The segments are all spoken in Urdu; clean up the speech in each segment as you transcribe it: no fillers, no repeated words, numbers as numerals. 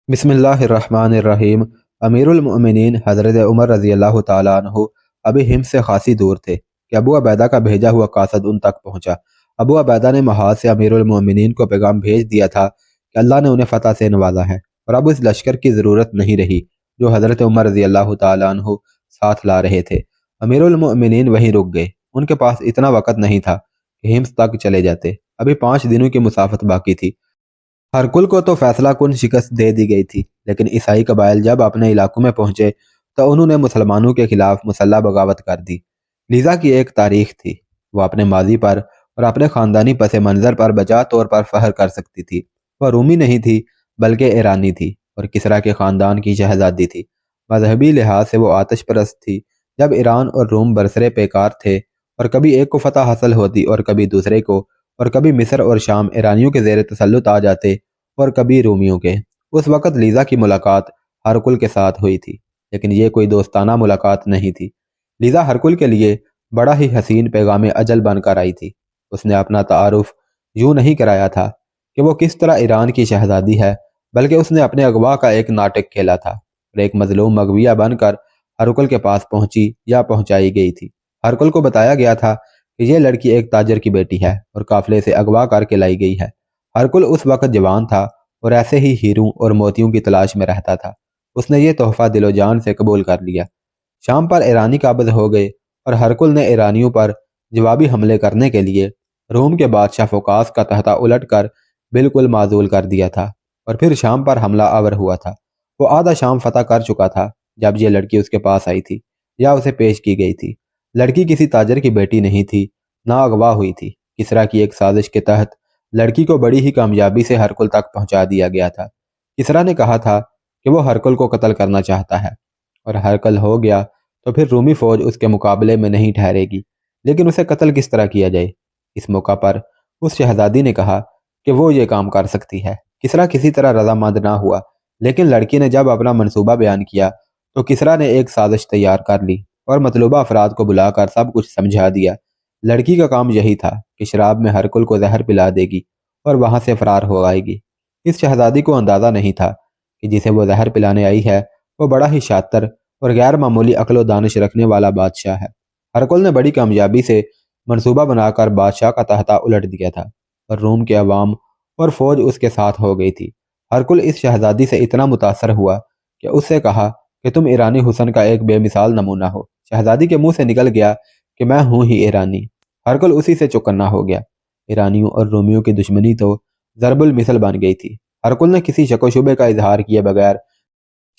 بسم اللہ الرحمن الرحیم۔ امیر المؤمنین حضرت عمر رضی اللہ تعالیٰ عنہ ابھی ہمس سے خاصی دور تھے کہ ابو عبیدہ کا بھیجا ہوا قاصد ان تک پہنچا۔ ابو عبیدہ نے محاذ سے امیر المؤمنین کو پیغام بھیج دیا تھا کہ اللہ نے انہیں فتح سے نوازا ہے اور اب اس لشکر کی ضرورت نہیں رہی جو حضرت عمر رضی اللہ تعالیٰ عنہ ساتھ لا رہے تھے۔ امیر المؤمنین وہیں رک گئے۔ ان کے پاس اتنا وقت نہیں تھا کہ ہمس تک چلے جاتے۔ ابھی 5 دنوں کی مسافت باقی تھی۔ ہرکل کو تو فیصلہ کن شکست دے دی گئی تھی، لیکن عیسائی قبائل جب اپنے علاقوں میں پہنچے تو انہوں نے مسلمانوں کے خلاف مسلح بغاوت کر دی۔ لیزا کی ایک تاریخ تھی۔ وہ اپنے ماضی پر اور اپنے خاندانی پس منظر پر بجا طور پر فخر کر سکتی تھی۔ وہ رومی نہیں تھی بلکہ ایرانی تھی اور کسرا کے خاندان کی شہزادی تھی۔ مذہبی لحاظ سے وہ آتش پرست تھی۔ جب ایران اور روم برسرے پیکار تھے اور کبھی ایک کو فتح حاصل ہوتی اور کبھی دوسرے کو، اور کبھی مصر اور شام ایرانیوں کے زیر تسلط آ جاتے اور کبھی رومیوں کے، اس وقت لیزا کی ملاقات ہرکل کے ساتھ ہوئی تھی، لیکن یہ کوئی دوستانہ ملاقات نہیں تھی۔ لیزا ہرکل کے لیے بڑا ہی حسین پیغام اجل بن کر آئی تھی۔ اس نے اپنا تعارف یوں نہیں کرایا تھا کہ وہ کس طرح ایران کی شہزادی ہے، بلکہ اس نے اپنے اغوا کا ایک ناٹک کھیلا تھا اور ایک مظلوم مغویہ بن کر ہرکل کے پاس پہنچی یا پہنچائی گئی تھی۔ ہرکل کو بتایا گیا تھا کہ یہ لڑکی ایک تاجر کی بیٹی ہے اور قافلے سے اغوا کر کے لائی گئی ہے۔ ہرکل اس وقت جوان تھا اور ایسے ہی ہیروں اور موتیوں کی تلاش میں رہتا تھا۔ اس نے یہ تحفہ دل و جان سے قبول کر لیا۔ شام پر ایرانی قابض ہو گئے اور ہرکل نے ایرانیوں پر جوابی حملے کرنے کے لیے روم کے بادشاہ فوقاس کا تختہ الٹ کر بالکل معزول کر دیا تھا اور پھر شام پر حملہ آور ہوا تھا۔ وہ آدھا شام فتح کر چکا تھا جب یہ لڑکی اس کے پاس آئی تھی یا اسے پیش کی گئی تھی۔ لڑکی کسی تاجر کی بیٹی نہیں تھی، نہ اغوا ہوئی تھی۔ کسرا کی ایک سازش کے تحت لڑکی کو بڑی ہی کامیابی سے ہرکل تک پہنچا دیا گیا تھا۔ کسرا نے کہا تھا کہ وہ ہرکل کو قتل کرنا چاہتا ہے، اور ہرکل ہو گیا تو پھر رومی فوج اس کے مقابلے میں نہیں ٹھہرے گی۔ لیکن اسے قتل کس طرح کیا جائے؟ اس موقع پر اس شہزادی نے کہا کہ وہ یہ کام کر سکتی ہے۔ کسرا کسی طرح رضامند نہ ہوا، لیکن لڑکی نے جب اپنا منصوبہ بیان کیا تو کسرا نے ایک سازش تیار کر لی اور مطلوبہ افراد کو بلا کر سب کچھ سمجھا دیا۔ لڑکی کا کام یہی تھا کہ شراب میں ہرکل کو زہر پلا دے گی اور وہاں سے فرار ہو آئے گی۔ اس شہزادی کو اندازہ نہیں تھا کہ جسے وہ زہر پلانے آئی ہے وہ بڑا ہی شاطر اور غیر معمولی عقل و دانش رکھنے والا بادشاہ ہے۔ ہرکل نے بڑی کامیابی سے منصوبہ بنا کر بادشاہ کا تختہ الٹ دیا تھا اور روم کے عوام اور فوج اس کے ساتھ ہو گئی تھی۔ ہرکل اس شہزادی سے اتنا متاثر ہوا کہ اس سے کہا کہ تم ایرانی حسن کا ایک بے مثال نمونہ ہو۔ شہزادی کے منہ سے نکل گیا کہ میں ہوں ہی ایرانی۔ ہرکل اسی سے چوکنا ہو گیا۔ ایرانیوں اور رومیوں کی دشمنی تو ضرب المثل بن گئی تھی۔ ہرکل نے کسی شک و شبے کا اظہار کیے بغیر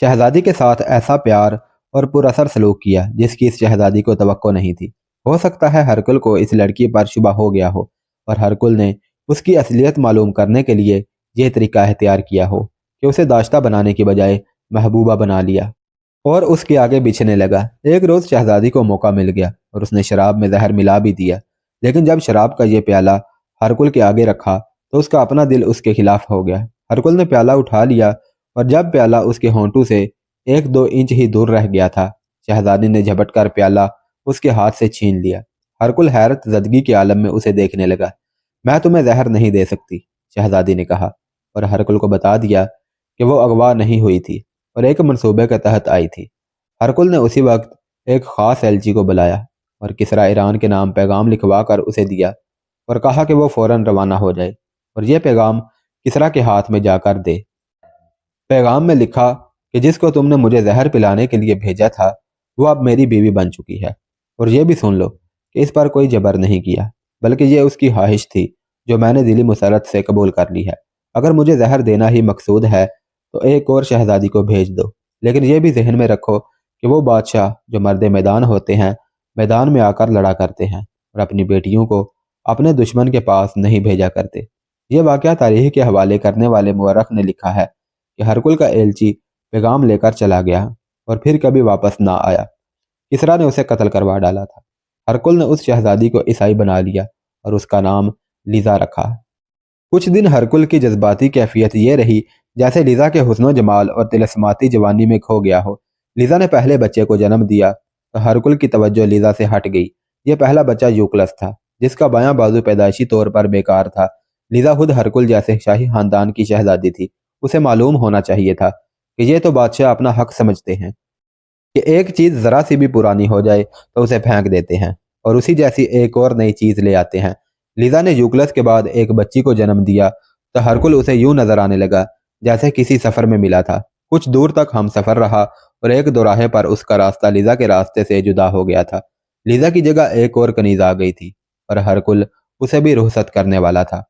شہزادی کے ساتھ ایسا پیار اور پر اثر سلوک کیا جس کی اس شہزادی کو توقع نہیں تھی۔ ہو سکتا ہے ہرکل کو اس لڑکی پر شبہ ہو گیا ہو اور ہرکل نے اس کی اصلیت معلوم کرنے کے لیے یہ طریقہ اختیار کیا ہو کہ اسے داشتہ بنانے کی بجائے محبوبہ بنا لیا اور اس کے آگے بچھنے لگا۔ ایک روز شہزادی کو موقع مل گیا اور اس نے شراب میں زہر ملا بھی دیا، لیکن جب شراب کا یہ پیالہ ہرکل کے آگے رکھا تو اس کا اپنا دل اس کے خلاف ہو گیا۔ ہرکل نے پیالہ اٹھا لیا اور جب پیالہ اس کے ہونٹوں سے 1-2 انچ ہی دور رہ گیا تھا، شہزادی نے جھپٹ کر پیالہ اس کے ہاتھ سے چھین لیا۔ ہرکل حیرت زدگی کے عالم میں اسے دیکھنے لگا۔ میں تمہیں زہر نہیں دے سکتی، شہزادی نے کہا، اور ہرکل کو بتا دیا کہ وہ اغوا نہیں ہوئی تھی اور ایک منصوبے کے تحت آئی تھی۔ ہرکل نے اسی وقت ایک خاص ایلچی کو بلایا اور کسرا ایران کے نام پیغام لکھوا کر اسے دیا اور کہا کہ وہ فوراً روانہ ہو جائے اور یہ پیغام کسرا کے ہاتھ میں جا کر دے۔ پیغام میں لکھا کہ جس کو تم نے مجھے زہر پلانے کے لیے بھیجا تھا وہ اب میری بیوی بن چکی ہے، اور یہ بھی سن لو کہ اس پر کوئی جبر نہیں کیا، بلکہ یہ اس کی خواہش تھی جو میں نے دلی مسرت سے قبول کر لی ہے۔ اگر مجھے زہر دینا ہی مقصود ہے تو ایک اور شہزادی کو بھیج دو، لیکن یہ بھی ذہن میں رکھو کہ وہ بادشاہ جو مرد میدان ہوتے ہیں میدان میں آ کر لڑا کرتے ہیں اور اپنی بیٹیوں کو اپنے دشمن کے پاس نہیں بھیجا کرتے۔ یہ واقعہ تاریخ کے حوالے کرنے والے مورخ نے لکھا ہے کہ ہرکل کا ایلچی پیغام لے کر چلا گیا اور پھر کبھی واپس نہ آیا۔ کسرا نے اسے قتل کروا ڈالا تھا۔ ہرکل نے اس شہزادی کو عیسائی بنا لیا اور اس کا نام لیزا رکھا۔ کچھ دن ہرکل کی جذباتی کیفیت یہ رہی جیسے لیزا کے حسن و جمال اور طلسماتی جوانی میں کھو گیا ہو۔ لیزا نے پہلے بچے کو جنم دیا تو ہرکل کی توجہ لیزا سے ہٹ گئی۔ یہ پہلا بچہ یوکلس تھا جس کا بایاں بازو پیدائشی طور پر بیکار تھا۔ لیزا خود ہرکل جیسے شاہی خاندان کی شہزادی تھی اسے معلوم ہونا چاہیے تھا کہ یہ تو بادشاہ اپنا حق سمجھتے ہیں کہ ایک چیز ذرا سی بھی پرانی ہو جائے تو اسے پھینک دیتے ہیں اور اسی جیسی ایک اور نئی چیز لے آتے ہیں۔ لیزا نے یوکلس کے بعد ایک بچی کو جنم دیا تو ہرکل اسے یوں نظر آنے لگا جیسے کسی سفر میں ملا تھا۔ کچھ دور تک ہم سفر رہا اور ایک دوراہے پر اس کا راستہ لیزا کے راستے سے جدا ہو گیا تھا۔ لیزا کی جگہ ایک اور کنیز آ گئی تھی اور ہرکل اسے بھی رخصت کرنے والا تھا۔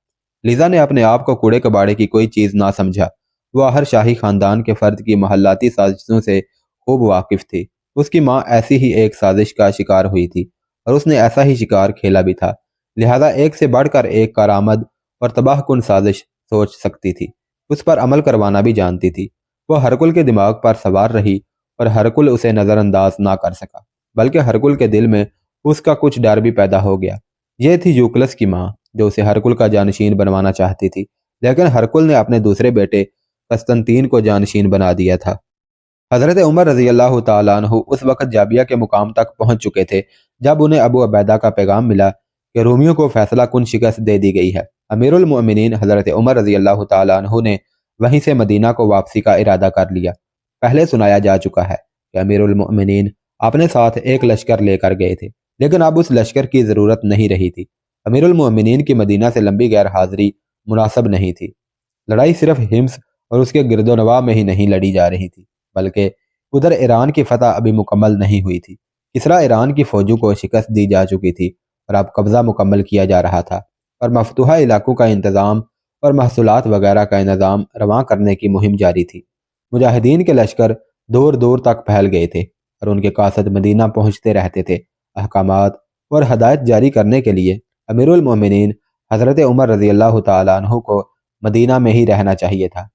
لیزا نے اپنے آپ کو کوڑے کباڑے کی کوئی چیز نہ سمجھا۔ وہ ہر شاہی خاندان کے فرد کی محلاتی سازشوں سے خوب واقف تھی۔ اس کی ماں ایسی ہی ایک سازش کا شکار ہوئی تھی اور اس نے ایسا ہی شکار کھیلا بھی تھا، لہذا ایک سے بڑھ کر ایک کارآمد اور تباہ کن سازش سوچ سکتی تھی، اس پر عمل کروانا بھی جانتی تھی۔ وہ ہرکل کے دماغ پر سوار رہی اور ہرکل اسے نظر انداز نہ کر سکا، بلکہ ہرکل کے دل میں اس کا کچھ ڈر بھی پیدا ہو گیا۔ یہ تھی یوکلس کی ماں جو اسے ہرکل کا جانشین بنوانا چاہتی تھی، لیکن ہرکل نے اپنے دوسرے بیٹے قسطنطین کو جانشین بنا دیا تھا۔ حضرت عمر رضی اللہ تعالیٰ عنہ اس وقت جابیہ کے مقام تک پہنچ چکے تھے جب انہیں ابو عبیدہ کا پیغام ملا کہ رومیوں کو فیصلہ کن شکست دے دی گئی ہے۔ امیر المؤمنین حضرت عمر رضی اللہ تعالیٰ عنہ نے وہیں سے مدینہ کو واپسی کا ارادہ کر لیا۔ پہلے سنایا جا چکا ہے کہ امیر المؤمنین اپنے ساتھ ایک لشکر لے کر گئے تھے، لیکن اب اس لشکر کی ضرورت نہیں رہی تھی۔ امیر المؤمنین کی مدینہ سے لمبی غیر حاضری مناسب نہیں تھی۔ لڑائی صرف حمص اور اس کے گرد و نواح میں ہی نہیں لڑی جا رہی تھی، بلکہ ادھر ایران کی فتح ابھی مکمل نہیں ہوئی تھی۔ کسریٰ ایران کی فوجوں کو شکست دی جا چکی تھی اور اب قبضہ مکمل کیا جا رہا تھا اور مفتوحہ علاقوں کا انتظام اور محصولات وغیرہ کا انتظام رواں کرنے کی مہم جاری تھی۔ مجاہدین کے لشکر دور دور تک پھیل گئے تھے اور ان کے قاصد مدینہ پہنچتے رہتے تھے۔ احکامات اور ہدایت جاری کرنے کے لیے امیر المؤمنین حضرت عمر رضی اللہ تعالیٰ عنہ کو مدینہ میں ہی رہنا چاہیے تھا۔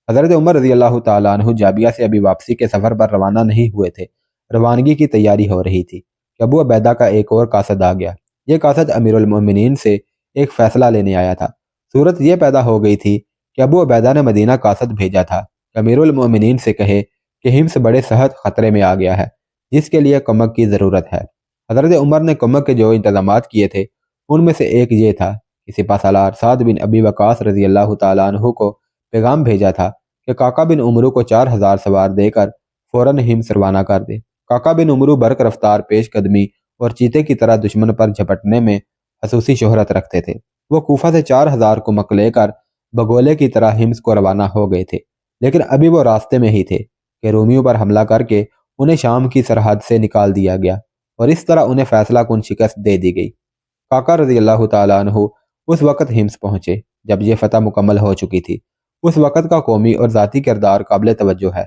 حضرت عمر رضی اللہ تعالیٰ عنہ جابیہ سے ابھی واپسی کے سفر پر روانہ نہیں ہوئے تھے۔ روانگی کی تیاری ہو رہی تھی کہ ابو عبیدہ کا ایک اور قاصد آ گیا۔ یہ قاصد امیر المؤمنین سے ایک فیصلہ لینے آیا تھا۔ صورت یہ پیدا ہو گئی تھی کہ ابو عبیدہ نے مدینہ قاصد بھیجا تھا کہ امیر المؤمنین سے کہے کہ حمص بڑے سخت خطرے میں آ گیا ہے جس کے لیے کمک کی ضرورت ہے۔ حضرت عمر نے کمک کے جو انتظامات کیے تھے ان میں سے ایک یہ تھا کہ سپہ سالار سعد بن ابی وقاص رضی اللہ تعالیٰ عنہ کو پیغام بھیجا تھا کہ کاکا بن عمرو کو 4000 سوار دے کر فوراً حمص روانہ کر دے۔ کاکا بن عمرو برق رفتار پیش قدمی اور چیتے کی طرح دشمن پر جھپٹنے میں خصوصی شہرت رکھتے تھے۔ وہ کوفہ سے 4000 کمک لے کر بگولے کی طرح حمص کو روانہ ہو گئے تھے، لیکن ابھی وہ راستے میں ہی تھے کہ رومیوں پر حملہ کر کے انہیں شام کی سرحد سے نکال دیا گیا اور اس طرح انہیں فیصلہ کن شکست دے دی گئی۔ کاکا رضی اللہ تعالیٰ عنہ اس وقت حمص پہنچے جب یہ فتح مکمل ہو چکی تھی۔ اس وقت کا قومی اور ذاتی کردار قابل توجہ ہے۔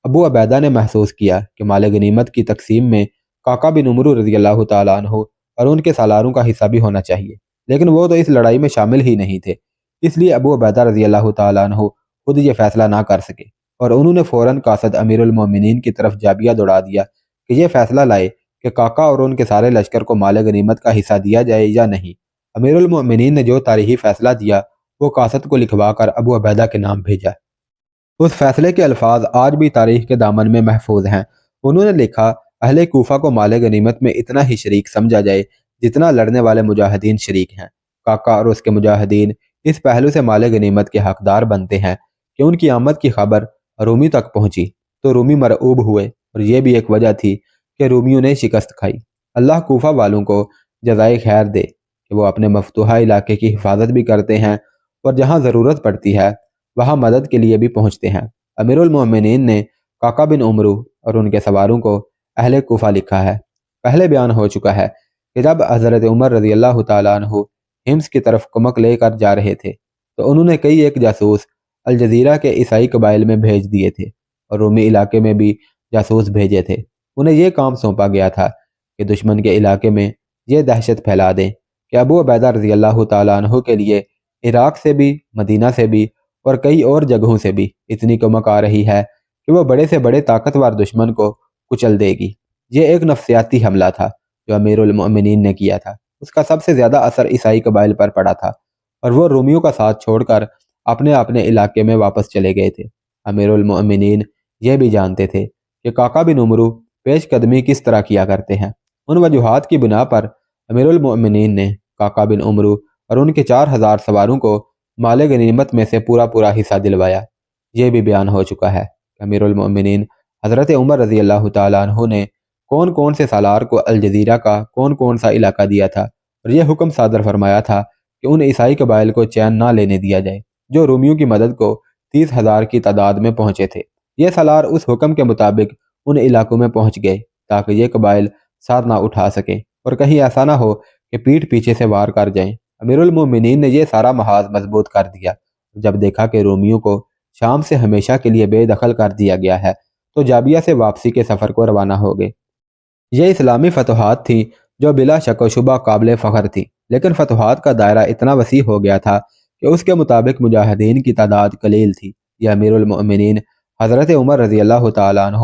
ابو عبیدہ نے محسوس کیا کہ مال غنیمت کی تقسیم میں کاکا بن عمرو رضی اللہ تعالیٰ عنہ اور ان کے سالاروں کا حصہ بھی ہونا چاہیے، لیکن وہ تو اس لڑائی میں شامل ہی نہیں تھے، اس لیے ابو عبیدہ رضی اللہ تعالیٰ عنہ خود یہ فیصلہ نہ کر سکے اور انہوں نے فوراً قاصد امیر المؤمنین کی طرف جابیہ دوڑا دیا کہ یہ فیصلہ لائے کہ کاکا اور ان کے سارے لشکر کو مال غنیمت کا حصہ دیا جائے یا نہیں۔ امیر المؤمنین نے جو تاریخی فیصلہ دیا وہ قاصد کو لکھوا کر ابو عبیدہ کے نام بھیجا۔ اس فیصلے کے الفاظ آج بھی تاریخ کے دامن میں محفوظ ہیں۔ انہوں نے لکھا، اہل کوفہ کو مال غنیمت میں اتنا ہی شریک سمجھا جائے جتنا لڑنے والے مجاہدین شریک ہیں۔ کاکا اور اس کے مجاہدین اس پہلو سے مال غنیمت کے حقدار بنتے ہیں کہ ان کی آمد کی خبر رومی تک پہنچی تو رومی مرعوب ہوئے، اور یہ بھی ایک وجہ تھی کہ رومیوں نے شکست کھائی۔ اللہ کوفہ والوں کو جزائے خیر دے کہ وہ اپنے مفتوحہ علاقے کی حفاظت بھی کرتے ہیں اور جہاں ضرورت پڑتی ہے وہاں مدد کے لیے بھی پہنچتے ہیں۔ امیر المؤمنین نے کاکا بن عمرو اور ان کے سواروں کو اہل کوفہ لکھا ہے۔ پہلے بیان ہو چکا ہے کہ جب حضرت عمر رضی اللہ تعالیٰ عنہ حمص کی طرف کمک لے کر جا رہے تھے تو انہوں نے کئی ایک جاسوس الجزیرہ کے عیسائی قبائل میں بھیج دیے تھے اور رومی علاقے میں بھی جاسوس بھیجے تھے۔ انہیں یہ کام سونپا گیا تھا کہ دشمن کے علاقے میں یہ دہشت پھیلا دیں کہ ابو عبیدہ رضی اللہ تعالیٰ عنہ کے لیے عراق سے بھی، مدینہ سے بھی اور کئی اور جگہوں سے بھی اتنی کمک آ رہی ہے کہ وہ بڑے سے بڑے طاقتور دشمن کو کچل دے گی۔ یہ ایک نفسیاتی حملہ تھا جو امیر المؤمنین نے کیا تھا۔ اس کا سب سے زیادہ اثر عیسائی قبائل پر پڑا تھا اور وہ رومیوں کا ساتھ چھوڑ کر اپنے علاقے میں واپس چلے گئے تھے۔ امیر المؤمنین یہ بھی جانتے تھے کہ کاکا بن عمرو پیش قدمی کس طرح کیا کرتے ہیں۔ ان وجوہات کی بنا پر امیر المؤمنین نے کاکا بن عمرو اور ان کے 4000 سواروں کو مال غنیمت میں سے پورا حصہ دلوایا۔ یہ بھی بیان ہو چکا ہے کہ امیر المؤمنین حضرت عمر رضی اللہ تعالیٰ عنہ نے کون کون سے سالار کو الجزیرہ کا کون کون سا علاقہ دیا تھا، اور یہ حکم صادر فرمایا تھا کہ ان عیسائی قبائل کو چین نہ لینے دیا جائے جو رومیوں کی مدد کو 30,000 کی تعداد میں پہنچے تھے۔ یہ سالار اس حکم کے مطابق ان علاقوں میں پہنچ گئے تاکہ یہ قبائل سر نہ اٹھا سکیں اور کہیں ایسا نہ ہو کہ پیٹھ پیچھے سے وار کر جائیں۔ امیر المومنین نے یہ سارا محاذ مضبوط کر دیا۔ جب دیکھا کہ رومیوں کو شام سے ہمیشہ کے لیے بے دخل کر دیا گیا ہے تو جابیہ سے واپسی کے سفر کو روانہ ہو گئے۔ یہ اسلامی فتوحات تھیں جو بلا شک و شبہ قابل فخر تھی، لیکن فتوحات کا دائرہ اتنا وسیع ہو گیا تھا کہ اس کے مطابق مجاہدین کی تعداد قلیل تھی۔ یہ امیر المؤمنین حضرت عمر رضی اللہ تعالیٰ عنہ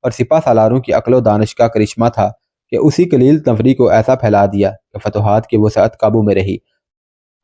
اور سپہ سالاروں کی عقل و دانش کا کرشمہ تھا کہ اسی قلیل نفری کو ایسا پھیلا دیا کہ فتوحات کی وسعت قابو میں رہی۔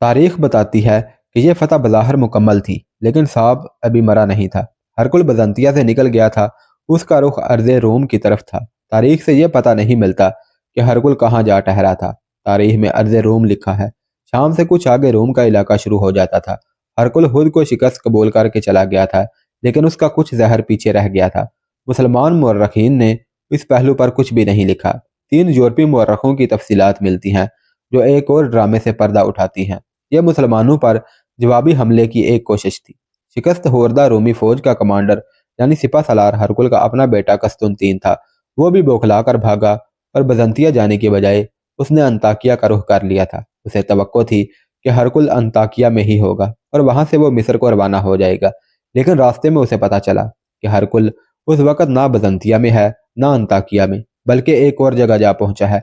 تاریخ بتاتی ہے کہ یہ فتح بظاہر مکمل تھی، لیکن صاحب ابھی مرا نہیں تھا۔ ہرکل بزنطیہ سے نکل گیا تھا، اس کا رخ ارض روم کی طرف تھا۔ تاریخ سے یہ پتہ نہیں ملتا کہ ہرکل کہاں جا ٹھہرا تھا۔ تاریخ میں ارض روم لکھا ہے، شام سے کچھ آگے روم کا علاقہ شروع ہو جاتا تھا۔ ہرکل خود کو شکست قبول کر کے چلا گیا تھا، لیکن اس کا کچھ زہر پیچھے رہ گیا تھا۔ مسلمان مورخین نے اس پہلو پر کچھ بھی نہیں لکھا۔ 3 یورپی مورخوں کی تفصیلات ملتی ہیں جو ایک اور ڈرامے سے پردہ اٹھاتی ہیں۔ یہ مسلمانوں پر جوابی حملے کی ایک کوشش تھی۔ شکست خوردہ رومی فوج کا کمانڈر یعنی سپہ سالار ہرکل کا اپنا بیٹا قسطنطین تھا۔ وہ بھی بوکھلا کر بھاگا اور بزنطیہ جانے کے بجائے اس نے انطاکیہ کا رخ کر لیا تھا۔ اسے توقع تھی کہ ہرکل انطاکیہ میں ہی ہوگا اور وہاں سے وہ مصر کو روانہ ہو جائے گا، لیکن راستے میں اسے پتہ چلا کہ ہرکل اس وقت نہ بزنطیہ میں ہے نہ انطاکیہ میں، بلکہ ایک اور جگہ جا پہنچا ہے۔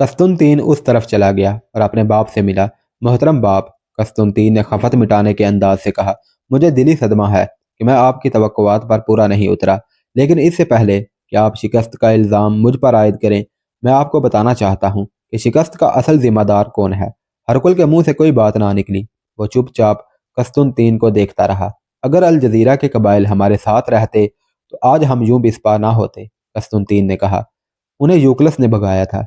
قسطنطین اس طرف چلا گیا اور اپنے باپ سے ملا۔ محترم باپ، قسطنطین نے خفت مٹانے کے انداز سے کہا، مجھے دلی صدمہ ہے کہ میں آپ کی توقعات پر پورا نہیں اترا، لیکن اس سے پہلے کہ آپ شکست کا الزام مجھ پر عائد کریں، میں آپ کو بتانا چاہتا ہوں کہ شکست کا اصل ذمہ دار کون ہے۔ ہرکل کے منہ سے کوئی بات نہ نکلی۔ وہ چپ چاپ قسطنطین کو دیکھتا رہا۔ اگر الجزیرہ کے قبائل ہمارے ساتھ رہتے تو آج ہم یوں بسپا نہ ہوتے، قسطنطین نے کہا۔ انہیں یوکلس نے بھگایا تھا،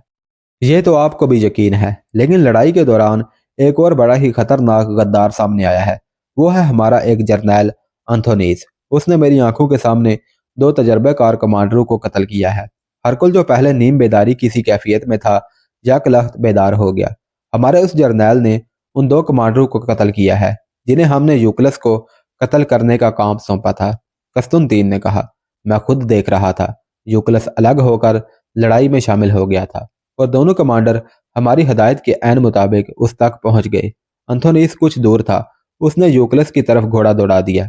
یہ تو آپ کو بھی یقین ہے، لیکن لڑائی کے دوران ایک اور بڑا ہی خطرناک غدار سامنے آیا ہے۔ وہ ہے ہمارا ایک جرنیل انتھونیس۔ اس نے میری آنکھوں کے سامنے 2 تجربہ کار کمانڈروں کو قتل کیا ہے۔ ہرکل جو پہلے نیم بیداری کسی کیفیت میں تھا، یک لخت بیدار ہو گیا۔ ہمارے اس جرنیل نے ان 2 کمانڈروں کو قتل کیا ہے جنہیں ہم نے یوکلس کو قتل کرنے کا کام سونپا تھا، قسطنطین نے کہا۔ میں خود دیکھ رہا تھا۔ یوکلس الگ ہو کر لڑائی میں شامل ہو گیا تھا اور دونوں کمانڈر ہماری ہدایت کے عین مطابق اس تک پہنچ گئے۔ انتھونیس کچھ دور تھا، اس نے یوکلس کی طرف گھوڑا دوڑا دیا۔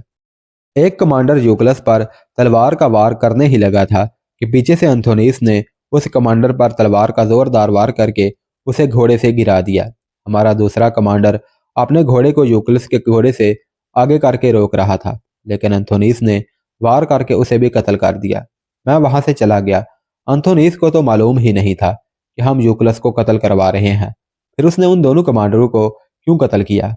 ایک کمانڈر یوکلس پر تلوار کا وار کرنے ہی لگا تھا کہ پیچھے سے انتھونیس نے اس کمانڈر پر تلوار کا زوردار وار کر کے اسے گھوڑے سے گرا دیا۔ ہمارا دوسرا کمانڈر اپنے گھوڑے کو یوکلس کے گھوڑے سے آگے کر کے روک رہا تھا، لیکن انتھونیس نے وار کر کے اسے بھی قتل کر دیا۔ میں وہاں سے چلا گیا۔ انتھونیس کو تو معلوم ہی نہیں تھا کہ ہم یوکلس کو قتل کروا رہے ہیں۔ پھر اس نے ان دونوں کمانڈروں کو کیوں قتل کیا؟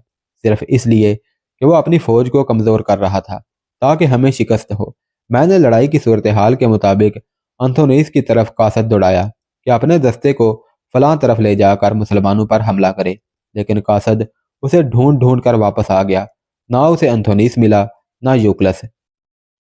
صرف اس لیے کہ وہ اپنی فوج کو کمزور کر رہا تھا تاکہ ہمیں شکست ہو۔ میں نے لڑائی کی صورتحال کے مطابق انتھونیس کی طرف قاصد دوڑایا کہ اپنے دستے کو فلاں طرف لے جا کر مسلمانوں پر حملہ کرے، لیکن قاصد اسے ڈھونڈ ڈھونڈ کر واپس آ گیا۔ نہ اسے انتھونیس ملا نہ یوکلس۔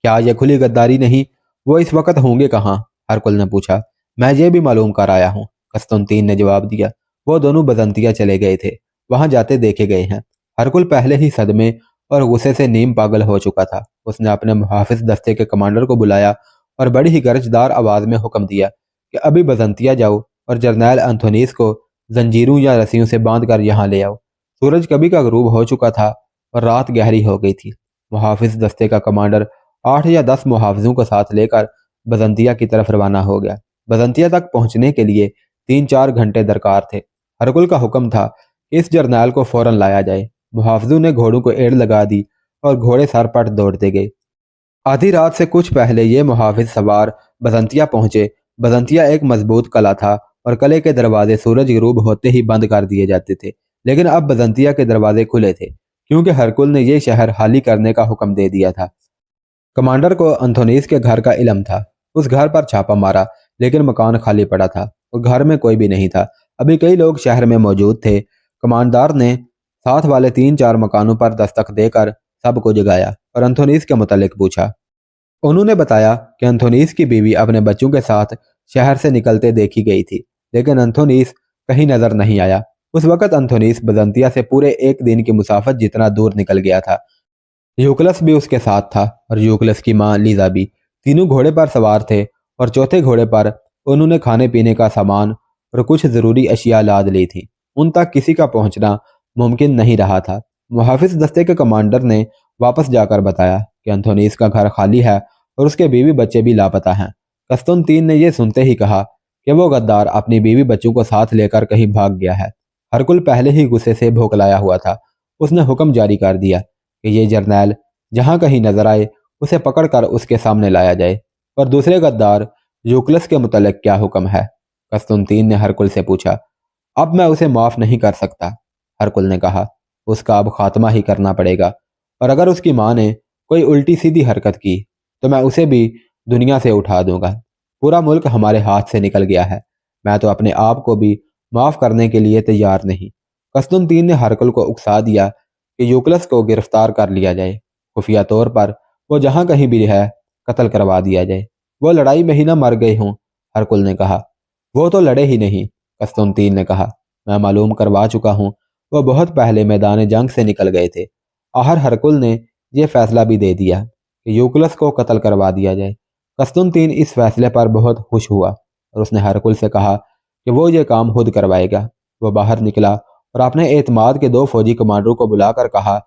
کیا یہ کھلی غداری نہیں؟ وہ اس وقت ہوں گے کہاں؟ ہرکل نے پوچھا۔ میں یہ بھی معلوم کر آیا ہوں، قسطنطین نے جواب دیا۔ وہ دونوں بزنطیہ چلے گئے تھے، وہاں جاتے دیکھے گئے ہیں۔ ہرکل پہلے ہی صدمے اور غصے سے نیم پاگل ہو چکا تھا۔ اس نے اپنے محافظ دستے کے کمانڈر کو بلایا اور بڑی ہی گرجدار آواز میں حکم دیا کہ ابھی بزنطیہ جاؤ اور جرنیل انتھونیس کو زنجیروں یا رسیوں سے باندھ کر یہاں لے آؤ۔ سورج کبھی کا غروب ہو چکا تھا اور رات گہری ہو گئی تھی۔ محافظ دستے کا کمانڈر 8 یا 10 محافظوں کو ساتھ لے کر بزنطیہ کی طرف روانہ ہو گیا۔ بزنطیہ تک پہنچنے کے لیے 3-4 گھنٹے درکار تھے۔ ہرکل کا حکم تھا کہ اس جرنیل کو فوراً لایا جائے۔ محافظوں نے گھوڑوں کو ایڑ لگا دی اور گھوڑے سر پٹ دوڑتے گئے۔ آدھی رات سے کچھ پہلے یہ محافظ سوار بزنطیہ پہنچے۔ بزنطیہ ایک مضبوط قلعہ تھا اور قلعے کے دروازے سورج غروب ہوتے ہی بند کر دیے جاتے تھے، لیکن اب بزنطیہ کے دروازے کھلے تھے کیونکہ ہرکل نے یہ شہر خالی کرنے کا حکم دے دیا تھا۔ کمانڈر کو انتھونیس کے گھر کا علم تھا۔ اس گھر پر چھاپا مارا، لیکن مکان خالی پڑا تھا اور گھر میں کوئی بھی نہیں تھا۔ ابھی کئی لوگ شہر میں موجود تھے۔ کماندار نے ساتھ والے 3-4 مکانوں پر دستک دے کر سب کو جگایا اور انتھونیس کے متعلق پوچھا۔ انہوں نے بتایا کہ انتھونیس کی بیوی اپنے بچوں کے ساتھ شہر سے نکلتے دیکھی گئی تھی، لیکن انتھونیس کہیں نظر نہیں آیا۔ اس وقت انتھونیس بزنطیہ سے پورے ایک دن کی مسافت جتنا دور نکل گیا تھا۔ یوکلس بھی اس کے ساتھ تھا اور یوکلس کی ماں لیزا بھی۔ تینوں گھوڑے پر سوار تھے اور چوتھے گھوڑے پر انہوں نے کھانے پینے کا سامان اور کچھ ضروری اشیاء لاد لی تھی۔ ان تک کسی کا پہنچنا ممکن نہیں رہا تھا۔ محافظ دستے کے کمانڈر نے واپس جا کر بتایا کہ انتھونیس کا گھر خالی ہے اور اس کے بیوی بچے بھی لاپتہ ہیں۔ قسطنطین نے یہ سنتے ہی کہا کہ وہ غدار اپنی بیوی بچوں کو ساتھ لے کر کہیں بھاگ گیا ہے۔ ہرکل پہلے ہی غصے سے بھوکلایا ہوا تھا۔ اس نے حکم جاری کر دیا کہ یہ جرنیل جہاں کہیں نظر آئے اسے پکڑ کر اس کے سامنے لایا جائے۔ اور دوسرے غدار یوکلس کے متعلق کیا حکم ہے؟ قسطنطین نے ہرکل سے پوچھا۔ اب میں اسے معاف نہیں کر سکتا، ہرکل نے کہا۔ اس کا اب خاتمہ ہی کرنا پڑے گا، اور اگر اس کی ماں نے کوئی الٹی سیدھی حرکت کی تو میں اسے بھی دنیا سے اٹھا دوں گا۔ پورا ملک ہمارے ہاتھ سے نکل گیا ہے، میں تو اپنے آپ کو بھی معاف کرنے کے لیے تیار نہیں۔ قسطنطین نے ہرکل کو اکسا دیا کہ یوکلس کو گرفتار کر لیا جائے، خفیہ طور پر وہ جہاں کہیں بھی ہے قتل کروا دیا جائے۔ وہ لڑائی میں ہی نہ مر گئے ہوں، ہرکل نے کہا۔ وہ تو لڑے ہی نہیں، قسطنطین نے کہا۔ میں معلوم کروا چکا ہوں، وہ بہت پہلے میدان جنگ سے نکل گئے تھے۔ آخر ہرکل نے یہ فیصلہ بھی دے دیا کہ یوکلس کو قتل کروا دیا جائے۔ قسطنطین اس فیصلے پر بہت خوش ہوا اور اس نے ہرکل سے کہا کہ وہ یہ کام خود کروائے گا۔ وہ باہر نکلا اور اپنے اعتماد کے 2 فوجی کمانڈروں کو بلا کر کہا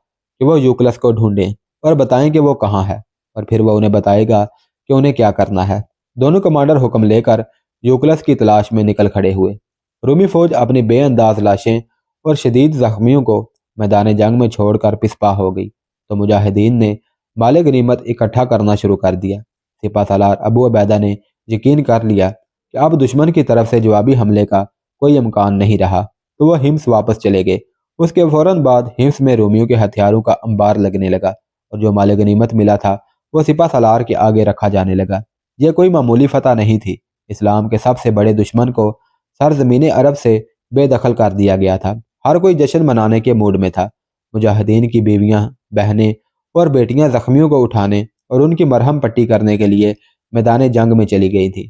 کہ وہ یوکلس کو ڈھونڈیں اور بتائیں کہ وہ کہاں ہے، اور پھر وہ انہیں بتائے گا کہ انہیں کیا کرنا ہے۔ دونوں کمانڈر حکم لے کر یوکلس کی تلاش میں نکل کھڑے ہوئے۔ رومی فوج اپنی بے انداز لاشیں اور شدید زخمیوں کو میدان جنگ میں چھوڑ کر پسپا ہو گئی تو مجاہدین نے مال غنیمت اکٹھا کرنا شروع کر دیا۔ سپہ سالار ابو عبیدہ نے یقین کر لیا کہ اب دشمن کی طرف سے جوابی حملے کا کوئی امکان نہیں رہا، تو وہ ہمس واپس چلے گئے۔ اس کے فوراً بعد ہمس میں رومیوں کے ہتھیاروں کا انبار لگنے لگا اور جو مال غنیمت ملا تھا وہ سپہ سالار کے آگے رکھا جانے لگا۔ یہ کوئی معمولی فتح نہیں تھی، اسلام کے سب سے بڑے دشمن کو سرزمین عرب سے بے دخل کر دیا گیا تھا۔ ہر کوئی جشن منانے کے موڈ میں تھا۔ مجاہدین کی بیویاں، بہنیں اور بیٹیاں زخمیوں کو اٹھانے اور ان کی مرہم پٹی کرنے کے لیے میدان جنگ میں چلی گئی تھی۔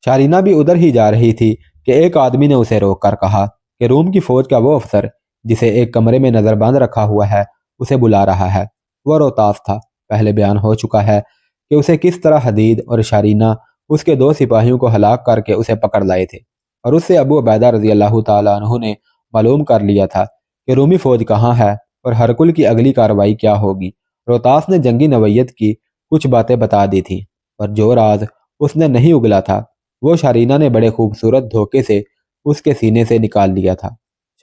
شارینہ بھی ادھر ہی جا رہی تھی کہ ایک آدمی نے اسے روک کر کہا کہ روم کی فوج کا وہ افسر جسے ایک کمرے میں نظر بند رکھا ہوا ہے اسے بلا رہا ہے۔ وہ روتاس تھا۔ پہلے بیان ہو چکا ہے کہ اسے کس طرح حدید اور شارینہ اس کے 2 سپاہیوں کو ہلاک کر کے اسے پکڑ لائے تھے، اور اس سے ابو عبیدہ رضی اللہ تعالیٰ عنہ نے معلوم کر لیا تھا کہ رومی فوج کہاں ہے اور ہرکل کی اگلی کارروائی کیا ہوگی۔ روتاس نے جنگی نوعیت کی کچھ باتیں بتا دی تھیں، اور جو راز اس نے نہیں اگلا تھا وہ شارینہ نے بڑے خوبصورت دھوکے سے اس کے سینے سے نکال لیا تھا۔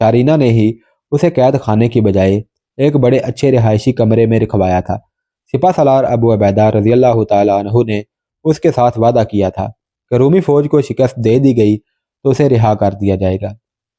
شارینہ نے ہی اسے قید خانے کی بجائے ایک بڑے اچھے رہائشی کمرے میں رکھوایا تھا۔ سپہ سالار ابو عبیدہ رضی اللہ تعالیٰ عنہ نے اس کے ساتھ وعدہ کیا تھا کہ رومی فوج کو شکست دے دی گئی تو اسے رہا کر دیا جائے گا۔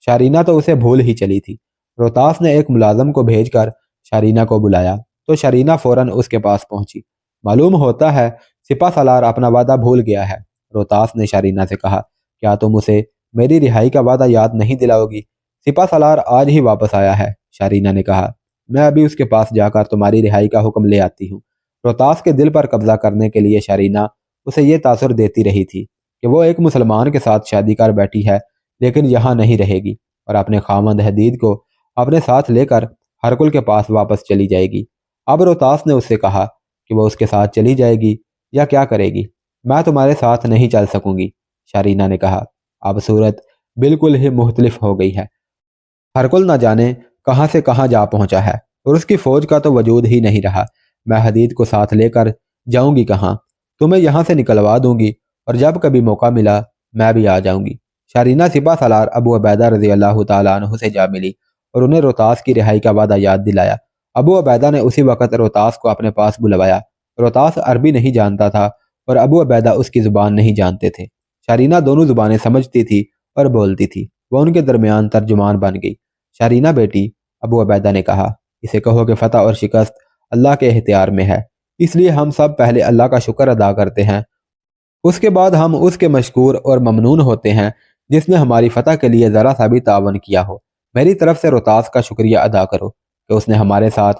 شارینہ تو اسے بھول ہی چلی تھی۔ روتاس نے ایک ملازم کو بھیج کر شارینہ کو بلایا تو شارینہ فوراً اس کے پاس پہنچی۔ معلوم ہوتا ہے سپہ سالار اپنا وعدہ بھول گیا ہے۔ روتاس نے شارینہ سے کہا، کیا تم اسے میری رہائی کا وعدہ یاد نہیں دلاؤ گی؟ سپہ سالار آج ہی واپس آیا ہے، شارینہ نے کہا۔ میں ابھی اس کے پاس جا کر تمہاری رہائی کا حکم لے آتی ہوں۔ روتاس کے دل پر قبضہ کرنے کے لیے شارینہ اسے یہ تاثر دیتی رہی تھی کہ وہ ایک مسلمان کے ساتھ شادی کر بیٹھی ہے لیکن یہاں نہیں رہے گی، اور اپنے خاوند حدید کو اپنے ساتھ لے کر ہرکل کے پاس واپس چلی جائے گی۔ اب روتاس نے اس سے کہا کہ وہ اس کے ساتھ چلی جائے گی یا کیا کرے گی؟ میں تمہارے ساتھ نہیں چل سکوں گی، شارینہ نے کہا۔ اب صورت بالکل ہی مختلف ہو گئی ہے۔ ہرکل نہ جانے کہاں سے کہاں جا پہنچا ہے اور اس کی فوج کا تو وجود ہی نہیں رہا۔ میں حدید کو ساتھ لے کر جاؤں گی کہاں؟ تمہیں یہاں سے نکلوا دوں گی اور جب کبھی موقع ملا میں بھی آ جاؤں گی۔ شارینہ سپہ سالار ابو عبیدہ رضی اللہ تعالیٰ عنہ سے جا ملی اور انہیں روتاس کی رہائی کا وعدہ یاد دلایا۔ ابو عبیدہ نے اسی وقت روتاس کو اپنے پاس بلوایا۔ روتاس عربی نہیں جانتا تھا اور ابو عبیدہ اس کی زبان نہیں جانتے تھے۔ شارینہ دونوں زبانیں سمجھتی تھی اور بولتی تھی۔ وہ ان کے درمیان ترجمان بن گئی۔ شارینہ بیٹی، ابو عبیدہ نے کہا، اسے کہو کہ فتح اور شکست اللہ کے اختیار میں ہے، اس لیے ہم سب پہلے اللہ کا شکر ادا کرتے ہیں، اس کے بعد ہم اس کے مشکور اور ممنون ہوتے ہیں جس نے ہماری فتح کے لیے ذرا سا بھی تعاون کیا ہو۔ میری طرف سے روتاس کا شکریہ ادا کرو کہ اس نے ہمارے ساتھ